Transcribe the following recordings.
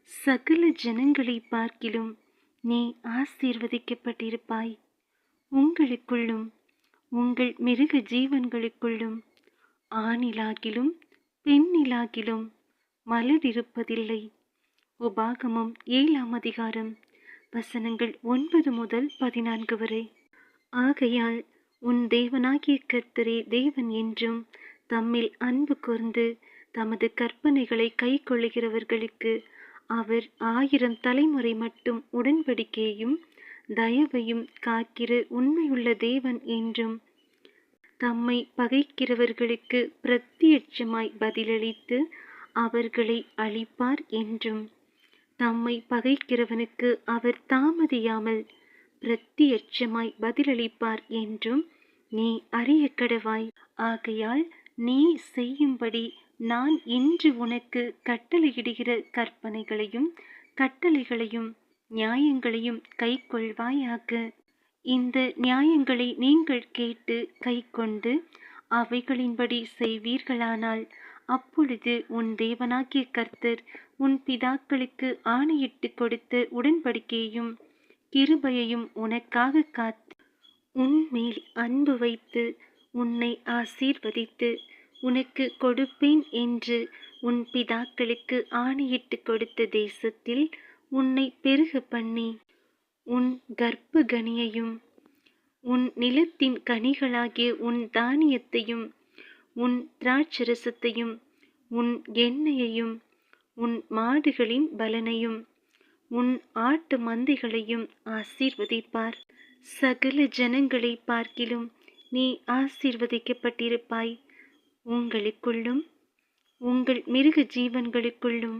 சகல ஜனங்களைப் பார்க்கிலும் நீ ஆசீர்வதிக்கப்பட்டிருப்பாய். உங்களுக்குள்ளும் உங்கள் மிருக ஜீவன்களுக்குள்ளும் ஆணிலாகிலும் பெண்ணிலாகிலும் மலடிருப்பதில்லை. உபாகமம் 7ஆம் அதிகாரம் வசனங்கள் 9 முதல் 14 வரை. ஆகையால் உன் தேவனாகிய கர்த்தரே தேவன் என்றும், தம்மில் அன்பு கூர்ந்து தமது கற்பனைகளை கைக்கொள்ளுகிறவர்களுக்கு அவர் 1000 தலைமுறை மட்டும் உடன்படிக்கையையும் தயவையும் காக்கிற உண்மையுள்ள தேவன் என்றும், தம்மை பகைக்கிறவர்களுக்கு பிரத்தியட்சமாய் பதிலளித்து அவர்களை அழிப்பார் என்றும், தம்மை பகைக்கிறவனுக்கு அவர் தாமதியாமல் பிரத்தியட்சமாய் பதிலளிப்பார் என்றும் நீ அறியக்கடவாய். ஆகையால் நீ செய்யும்படி நான் இன்று உனக்கு கட்டளையிடுகிற கற்பனைகளையும் கட்டளைகளையும் நியாயங்களையும் கைக்கொள்வாயாக. இந்த நியாயங்களை நீங்கள் கேட்டு கைக்கொண்டு அவைகளின்படி செய்வீர்களானால், அப்பொழுது உன் தேவனாகிய கர்த்தர் உன் பிதாக்களுக்கு ஆணையிட்டு கொடுத்த உடன்படிக்கையையும் கிருபையையும் உனக்காக காத்து உன்மேல் அன்பு வைத்து உன்னை ஆசீர்வதித்து உனக்கு கொடுப்பேன் என்று உன் பிதாக்களுக்கு ஆணையிட்டு கொடுத்த தேசத்தில் உன்னை பெருக பண்ணி, உன் கர்ப்பகனியையும் உன் நிலத்தின் கனிகளாகிய உன் தானியத்தையும் உன் திராட்சரசத்தையும் உன் எண்ணெயையும் உன் மாடுகளின் பலனையும் உன் ஆட்டு மந்தைகளையும் ஆசீர்வதிப்பார். சகல ஜனங்களை பார்க்கிலும் நீ ஆசீர்வதிக்கப்பட்டிருப்பாய். உங்களுக்குள்ளும் உங்கள் மிருக ஜீவன்களுக்குள்ளும்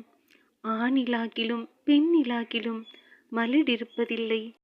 ஆணிலாகிலும் பெண்ணிலாகிலும் மலடிருப்பதில்லை.